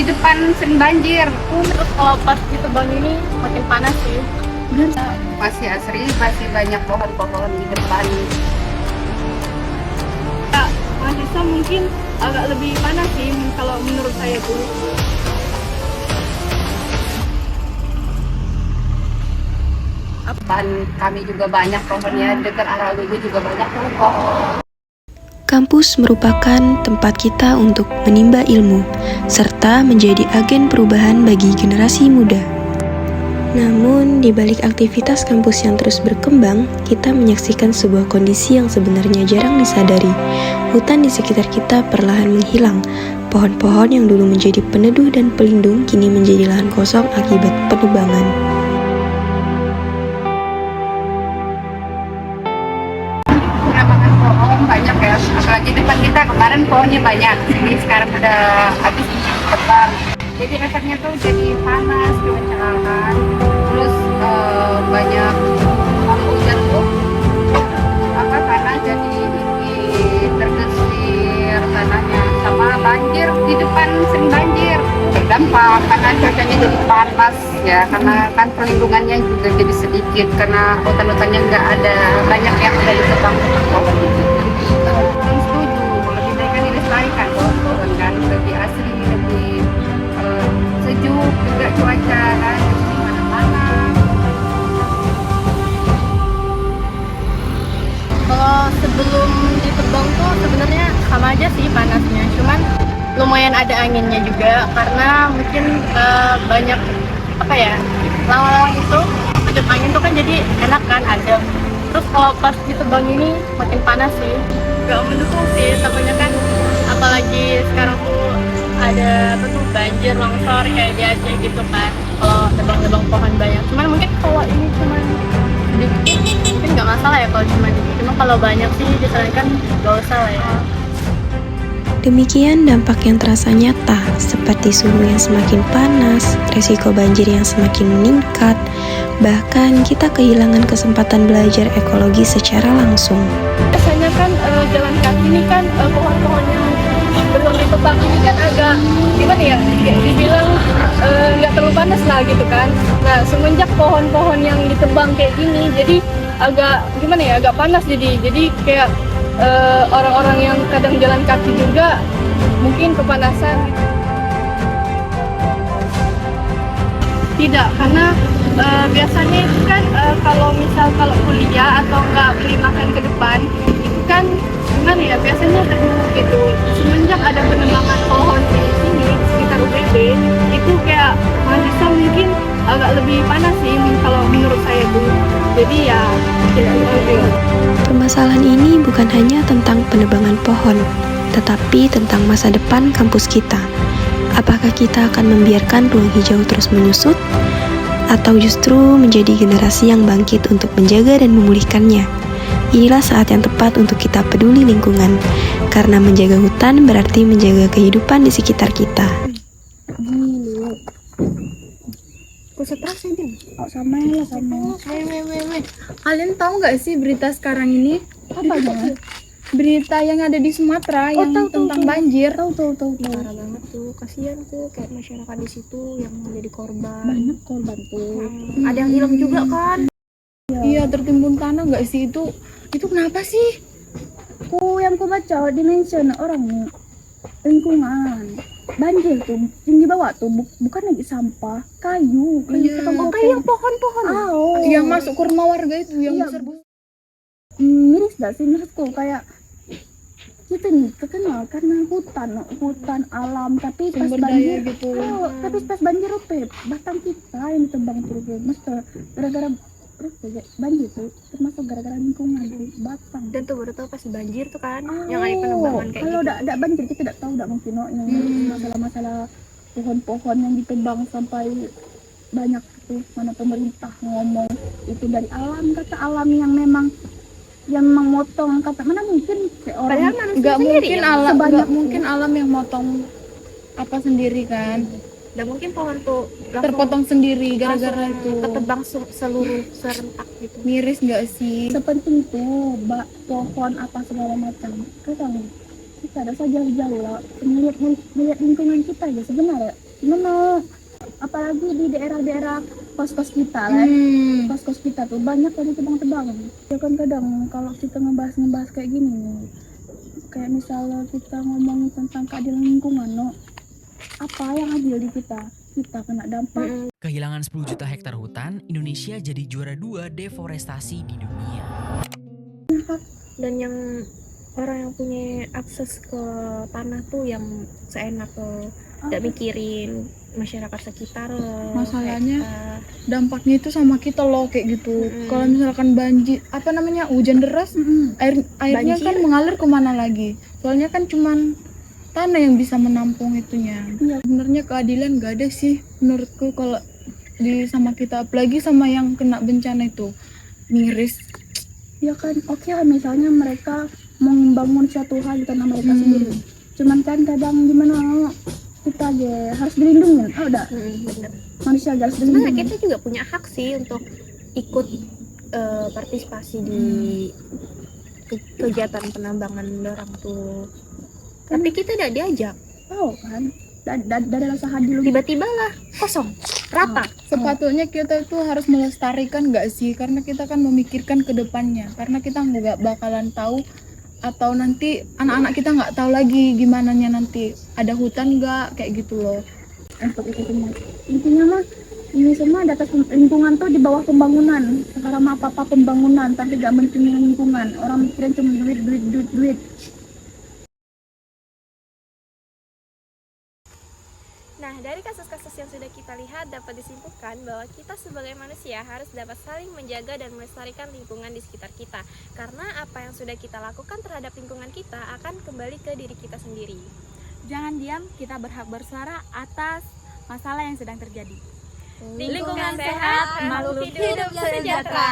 di depan sering banjir. Terus kalau pas ditebang ini makin panas sih. Masih asri, masih banyak pohon-pohon di depan. Mahasiswa mungkin agak lebih panas sih kalau menurut saya tuh. Depan kami juga banyak pohonnya, dekat arah Lugu juga banyak pohon. Kampus merupakan tempat kita untuk menimba ilmu, serta menjadi agen perubahan bagi generasi muda. Namun, di balik aktivitas kampus yang terus berkembang, kita menyaksikan sebuah kondisi yang sebenarnya jarang disadari. Hutan di sekitar kita perlahan menghilang. Pohon-pohon yang dulu menjadi peneduh dan pelindung kini menjadi lahan kosong akibat penebangan. Penambangan pohon banyak ya, apalagi depan kita kemarin pohonnya banyak, ini sekarang udah habis tebang. Jadi efeknya tuh jadi panas, kebencanaan, terus banyak hujan tuh tanah jadi tergesir tanahnya, sama banjir di depan sering banjir. Dampak karena cuacanya jadi panas ya, karena kan perlindungannya juga jadi sedikit karena hutan-hutannya nggak ada, banyak yang udah ditebang pohon itu. Setuju, lebih baik kan dilestarikan pohon kan, lebih asri, lebih sejuk juga cuaca kan, di mana-mana. Kalau sebelum ditebang tuh sebenarnya sama aja sih panasnya, cuman lumayan ada anginnya juga karena mungkin banyak apa ya, lawan-lawan itu ada angin tuh kan, jadi enak kan adem. Terus kalau pas ditebang ini makin panas sih, nggak mendukung sih, takutnya kan apalagi sekarang tuh ada apa tuh banjir longsor kayak di Aceh gitu kan kalau tebang-tebang pohon banyak. Cuman mungkin kalau ini cuma sedikit mungkin nggak masalah ya kalau cuma dikit, cuma kalau banyak sih disarankan nggak usah lah ya. Demikian dampak yang terasa nyata, seperti suhu yang semakin panas, resiko banjir yang semakin meningkat, bahkan kita kehilangan kesempatan belajar ekologi secara langsung. Biasanya kan jalan kaki ini kan pohon-pohon yang belum ditebang ini kan agak gimana ya, dibilang nggak terlalu panas lah gitu kan. Nah semenjak pohon-pohon yang ditebang kayak gini, jadi agak gimana ya, agak panas, jadi kayak orang-orang yang kadang jalan kaki juga mungkin kepanasan. Tidak, karena biasanya itu kan kalau kuliah atau nggak beli makan ke depan itu kan gimana ya, biasanya teduh gitu. Semenjak ada penebangan pohon di sini di sekitar UPB itu kayak mahasiswa mungkin agak lebih panas sih kalau menurut saya tuh. Jadi ya tidak penting. Permasalahan ini bukan hanya tentang penebangan pohon, tetapi tentang masa depan kampus kita. Apakah kita akan membiarkan ruang hijau terus menyusut, atau justru menjadi generasi yang bangkit untuk menjaga dan memulihkannya? Inilah saat yang tepat untuk kita peduli lingkungan, karena menjaga hutan berarti menjaga kehidupan di sekitar kita. Konsentrasi nih. Oh, sama. Kalian tahu nggak sih berita sekarang ini? Apa ya? Berita yang ada di Sumatera yang tentang banjir. Tahu. Parah banget tuh, kasihan tuh kayak masyarakat di situ yang menjadi korban. Banyak korban tuh. Ada yang hilang juga kan? Iya, tertimbun tanah nggak sih itu? Itu kenapa sih? Yang ku baca di mention orang lingkungan banjir tuh yang dibawa tuh bukan lagi sampah, kayu Kayak pohon-pohon yang masuk ke rumah warga itu yang iya, besar. miris gak sih menurutku, kayak kita nih terkenal karena hutan alam, tapi pas Sumber banjir daya gitu. tapi pas banjir batang kita yang ditebang terus, mesti gara-gara banjir tuh, termasuk gara-gara lingkungan tuh, batang. Dan tuh baru tahu pas banjir tuh kan yang ada penebangan kayak kalau gitu. ada banjir kita tidak tahu, tidak mungkin yang masalah-masalah pohon-pohon yang ditebang sampai banyak tuh, mana pemerintah ngomong itu dari alam, kata alam yang memang motong, kata mana mungkin orang Nggak mungkin alam, sebanyak nggak mungkin alam yang motong apa sendiri kan. Dan mungkin pohon tuh Terpotong sendiri gara-gara itu. ketebang seluruh serentak gitu. Miris nggak sih? sepenting tuh pohon apa segala macam, kita ada saja jauh lah melihat lingkungan kita ya sebenarnya gimana, apalagi di daerah-daerah kos-kos kita lah. Kos-kos kita tuh banyak dari tebang-tebang. Ya kan kadang kalau kita ngebahas kayak gini nih, kayak misalnya kita ngomong tentang keadilan lingkungan, no, apa yang adil di kita kena dampak. Kehilangan 10 juta hektar hutan, Indonesia jadi juara 2 deforestasi di dunia. Dan yang orang yang punya akses ke tanah tuh yang seenak tidak mikirin masyarakat sekitar loh. Masalahnya kayak dampaknya itu sama kita loh kayak gitu. Kalau misalkan banjir, hujan deras, airnya Banjir. kan mengalir kemana lagi? Soalnya kan cuman tanah yang bisa menampung itunya. Iya. Sebenarnya keadilan gak ada sih menurutku kalau di sama kita, apalagi sama yang kena bencana itu. Miris. Ya kan, oke lah misalnya mereka mau membangun suatu hal di tanah mereka sendiri. Cuman kan kadang gimana, kita aja harus dilindungi. Udah, bener. manusia aja harus Sebenarnya dilindungi. kita juga punya hak sih untuk ikut partisipasi di kegiatan penambangan orang tuh. Tapi kita tidak diajak. Tahu kan, dari rasa hadir Tiba-tiba lah kosong, rata. Sepatutnya kita itu harus melestarikan gak sih? Karena kita kan memikirkan ke depannya. Karena kita nggak bakalan tahu, atau nanti anak-anak kita nggak tahu lagi gimana nya nanti ada hutan nggak kayak gitu loh. untuk itu semua. Intinya mah ini semua di atas lingkungan tuh di bawah pembangunan. Sekarang mah apa-apa pembangunan tapi gak mentingin lingkungan. Orang mikirin cuma duit. Nah, dari kasus-kasus yang sudah kita lihat dapat disimpulkan bahwa kita sebagai manusia harus dapat saling menjaga dan melestarikan lingkungan di sekitar kita. Karena apa yang sudah kita lakukan terhadap lingkungan kita akan kembali ke diri kita sendiri. Jangan diam, kita berhak bersuara atas masalah yang sedang terjadi. Lingkungan sehat, makhluk hidup sejahtera.